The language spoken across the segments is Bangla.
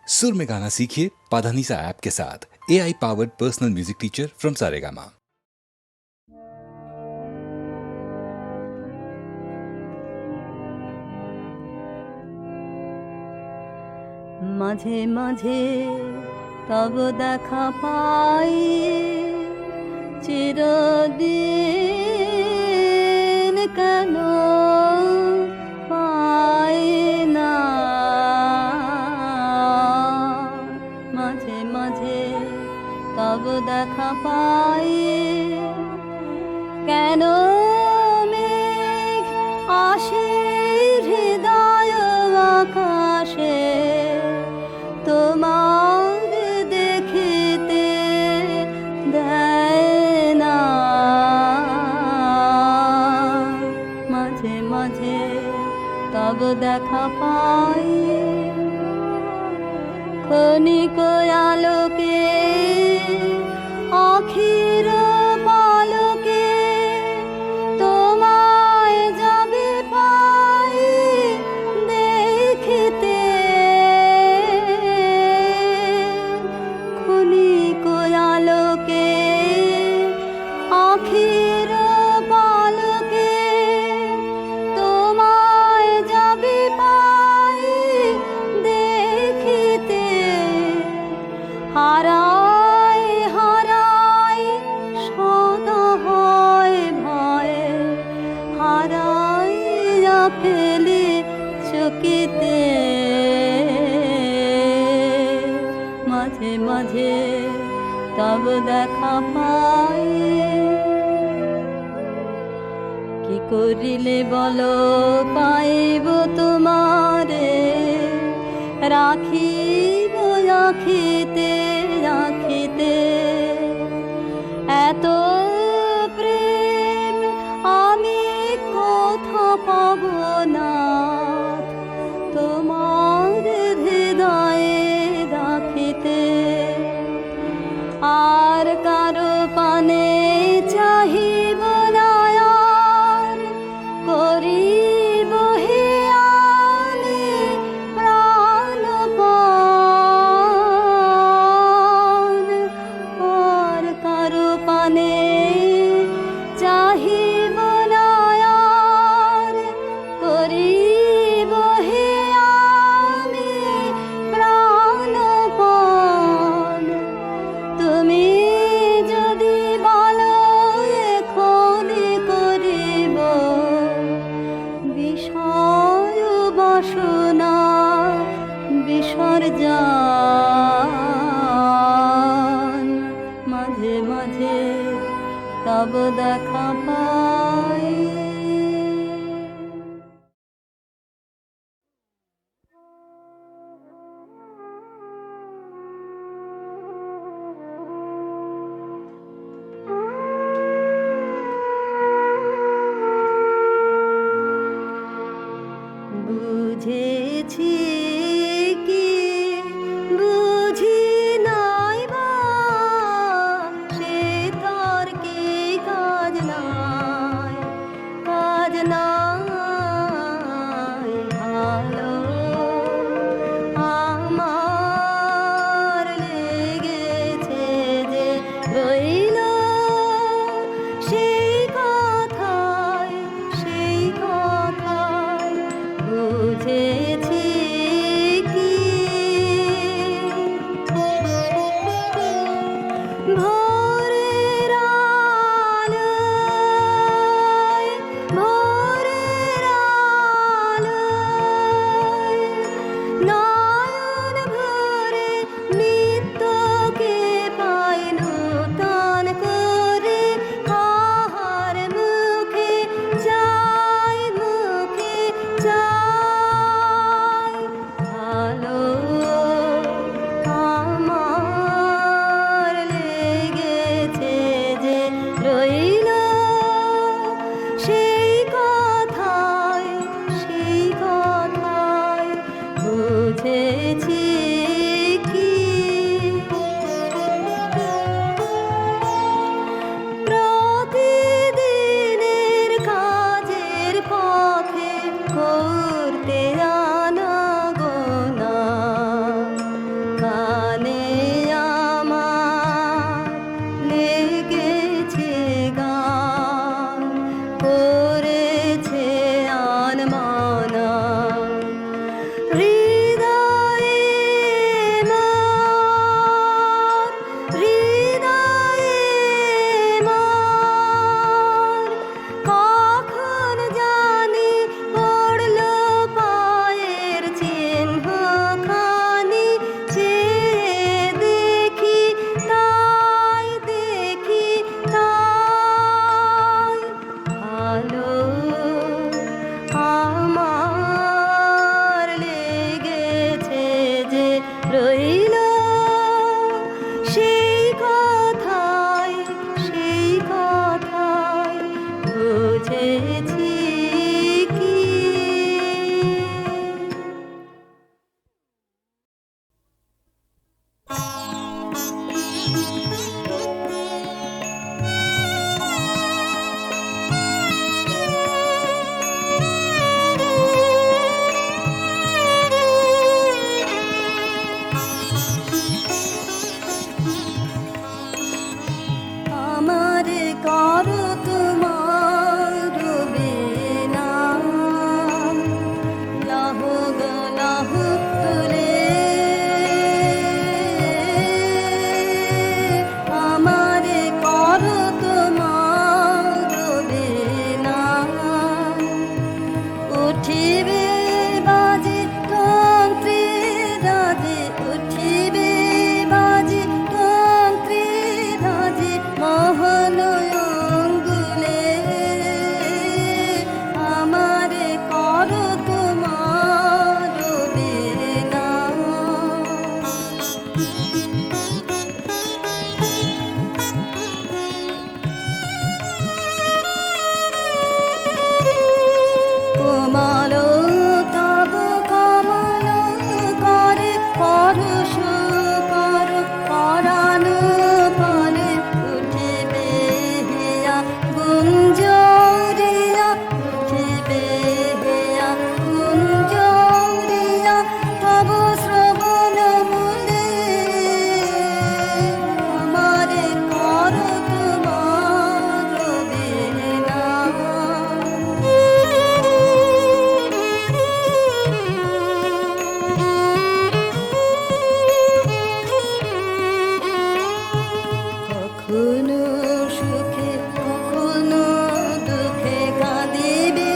सुर में गाना सीखिए पाधानीसा ऐप के साथ। AI powered personal music teacher from Saregama. মাঝে মাঝে তব দেখা পাই, চিরদিন কেন পাই না। মাঝে মাঝে তব দেখা পাই, কেন মেঘ আসে হৃদয় আকাশে, তোমার দেখিতে দেয় না। মাঝে মাঝে তব দেখা পাই, ক্ষণিক আলোকে আখির পালকে, তোমায় যাবে পাই দেখিতে। ক্ষণিক আলোকে আখির পালকে, তোমায় যাবে পাই দেখিতে। হারাই হারাই সদা হয় ভয়ে, হারাইয়া ফেলি চকিতে। মাঝে মাঝে তব দেখা পাই, কি করিলে বলো পাইব তোমারে, রাখিব রাখিতে রাখিতে। এত প্রেম আমি কোথা পাব না, তোমার হৃদয়ে রাখিতে। আর কারো পানে চাহিব না, আর করিব হিয়ালি প্রাণপণ। আর কারো পানে চাহিব না, আর করিব হিয়ালি প্রাণপণ। তুমি যদি বলো এখনি করিব বিষয় বাসনা বিসর্জন। মাঝে মাঝে তব দেখা পাই। বুঝেছি কি বুঝি নাই বা, সে তর্কে কাজ নাই। পরশ করো পরাণ পরে উঠিবে হেয়া গুঞ্জরিয়া উঠিবে হেয়া গুঞ্জরিয়া তব শ্রবণ মূলে আমারে করো তোমার বেনা। কখনো সুখে কখনো দুঃখে কাঁদিবে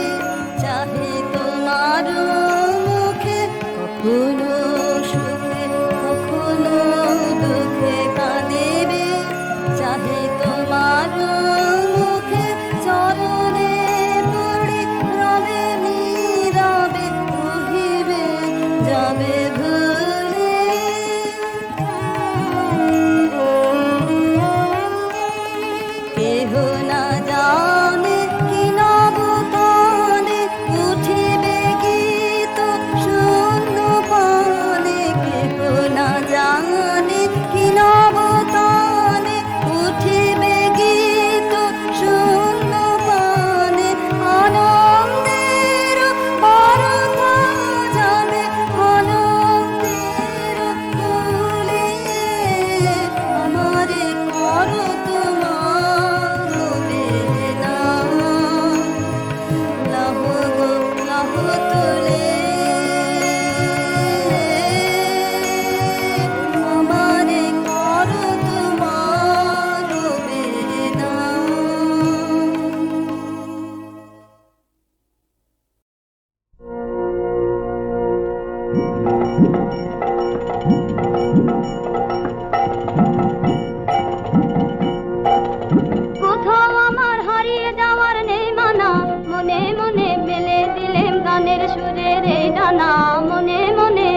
চাহে তোমার মুখে, কখনো সুখে কখনো দুঃখে কাঁদিবে চাহে তোমার মুখে, চরণে পড়ে রবে নীরবে কহিবে যাবে ভুলে। কেহ না জানে কি নবতানে উঠিবে গীত শূন্য পানে, কেহ না জানে কি নবতানে উঠিবে গীত শূন্য পানে, আনন্দের পরতা যাবে আনন্দের কুলে, আমারে করো তোমার বেনা। লাহ গো লাহ তুলে আমারে করো তোমার বেনা। কোথাও আমার হারিয়ে যাওয়ার নেই মানা, মনে মনে মেলে দিলেম গানের সুরের এই ডানা, মনে মনে।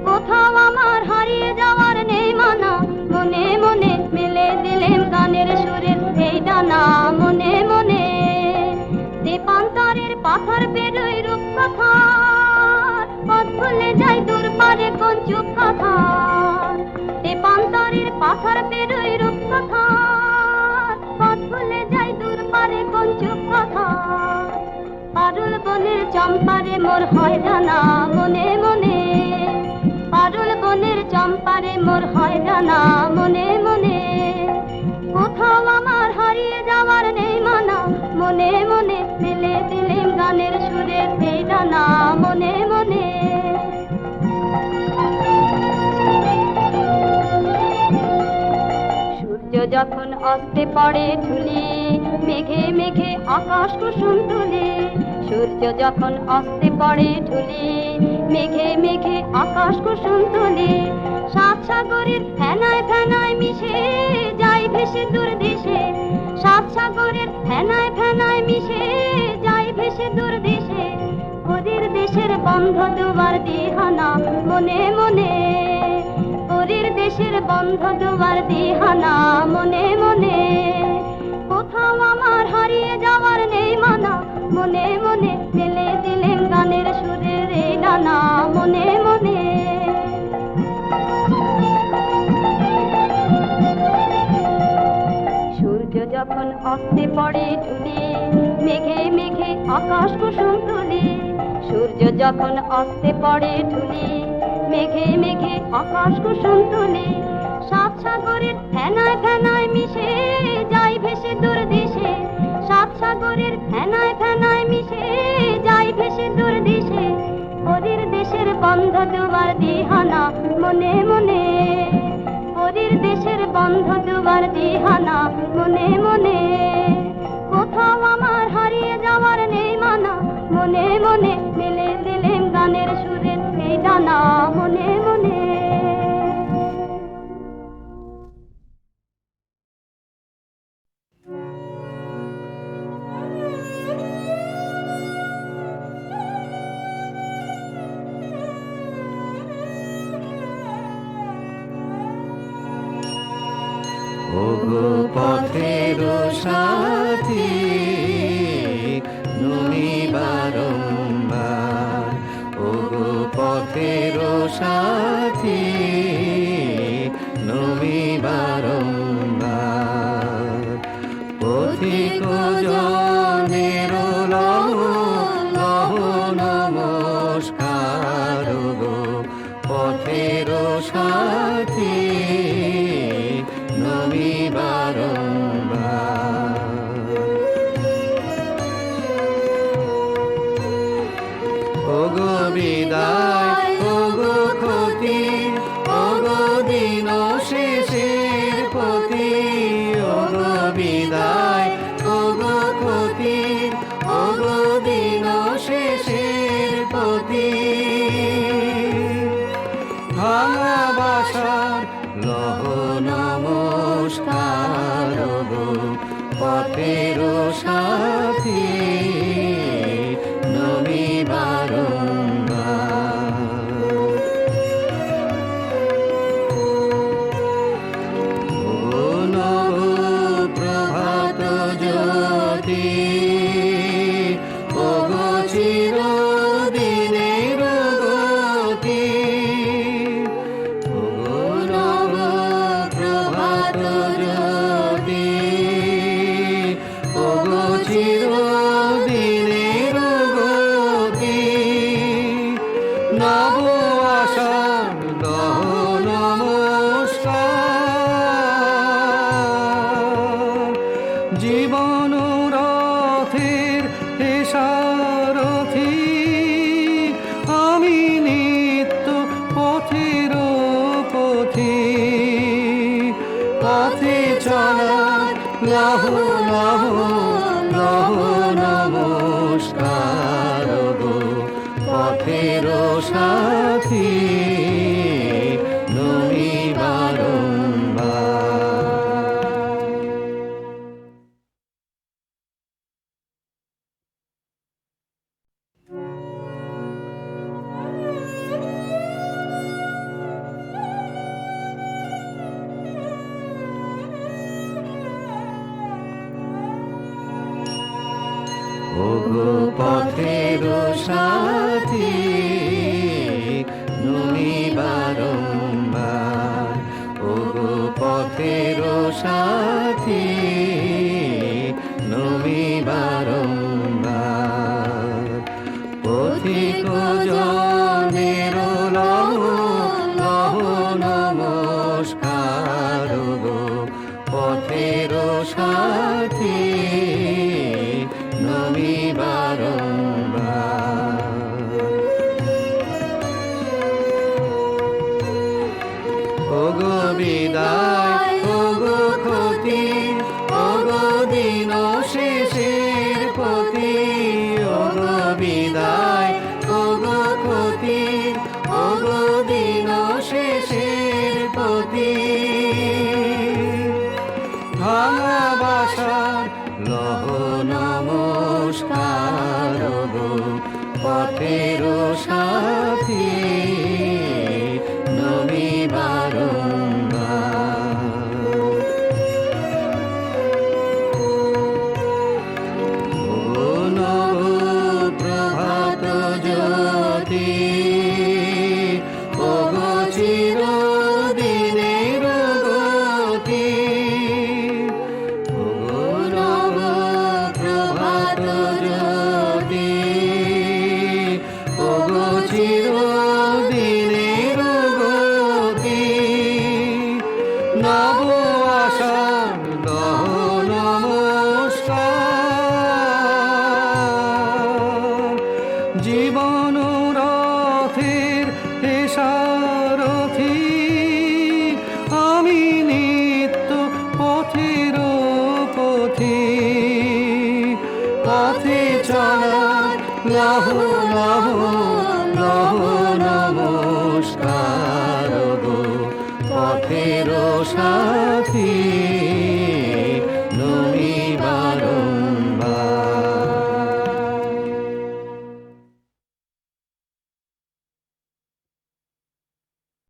কোথাও আমার হারিয়ে যাওয়ার নেই মানা, মনে মনে মেলে দিলেম গানের সুরের এই ডানা, মনে মনে। দীপান্তরের পাথর পেরোই রূপকথার, পথ ভুলে যাই দূর পারে কোন চুপ কথার। দীপান্তরের পাথর পেরোই রূপকথার, পথ ভুলে যাই দূর পারে কোন চুপ কথার। পারুল বনের চম্পারে মোর হয় জানা, মনে মনে। পারুল বনের চম্পারে মোর হয় জানা, মনে মনে। কোথাও আমার হারিয়ে যাওয়ার নেই মানা, মনে মনে মেলে দিলেম গানের সুরের এই ডানা, মনে মনে। সূর্য যখন অস্তে পড়ে ঢুলি, মেঘে মেঘে আকাশ কুসুম তুলে। সূর্য যখন অস্তে পড়ে ঢুলি, মেঘে মেঘে আকাশ কুসুম তুলে। সাত সাগরের ফেনায় ফেনায় মিশে যাই ভেসে দূর দেশে, সাত সাগরের ফেনায় ফেনায় মিশে যাই ভেসে দূর দেশে। ওদের দেশের বন্ধ দুয়ার দিহানা, মনে মনে। ওদের দেশের বন্ধ দুয়ার দিহানা, মনে মনে। কোথাও আমার হারিয়ে যাওয়ার নেই মানা, মনে মনে মেলে দিলেম গানের সুরের এই ডানা, মনে মনে। সূর্য যখন অস্তে পড়ে ঢুলি, মেঘে মেঘে আকাশ কুসুম তুলি। সূর্য যখন অস্তে পড়ে ঢুলি, মেঘে মেঘে আকাশ কুসুম তুলি। সাত সাগরের ফেনায় ফেনায় মিশে যাই ভেসে দূর দেশে, সাত সাগরের ফেনায় ফেনায় মিশে যাই ভেসে দূর দেশে। ওদের দেশের বন্ধ দুয়ার দিহানা, মনে মনে। ওদের দেশের বন্ধ দুয়ার দিহানা, মনে মনে। কোথাও আমার হারিয়ে যাওয়ার নেই মানা, মনে মনে মেলে দিলেম গানের সুরের এই ডানা, মনে মনে। ওগো পথের সাথী তুমি বারংবার, ওগো পথের পথের সাথী নমি বারংবার পথিক জনের লহ লহ নমস্কার গো পথের সাথী নমি বারংবার ওগো বিদায় ওগো ক্ষতি ওগো দিন শেষের পতি ওগো বিদায় ওগো ক্ষতি ওগো দিন শেষের পতি ভাঙা বাসার লহ নমস্কার গো পথের সাথী নমি বারংবার ও নব প্রভাত জ্যোতি ওগো চিরদিনের গতি ওগো নব প্রভাত জ্যোতি ওগো চিরদিনের গতি নব আশার লহ নমস্কার জীবন রথের সারথি আমি নিত্য পথের পথি পথে চলার লহ লহ লহ নমস্কার গো পথের সাথী নমি বারংবার ওগো পথের সাথী নমি বারংবার ওগো পথের সাথী নমি বারংবার পথিক জনের লহ লহ নমস্কার গো পথের সাথী নমি বারংবার ওগো বিদায় ওগো ক্ষতি ওগো দিন শেষের পতি ওগো বিদায় ওগো ক্ষতি ওগো দিন শেষের পতি ভাঙা বাসার লহ নমস্কার গো পথের সাথী নমি বারংবার ও নব প্রভাত জ্যোতি ওগো চিরদিনের গতি ওগো নব প্রভাত জ্যোতি ওগো চিরদিনের গতি নব আশার লহ নমস্কার জীবন রথের সারথি আমি নিত্য পথের পথি পথে চলার লহ লহ লহ নমস্কার গো পথের সাথী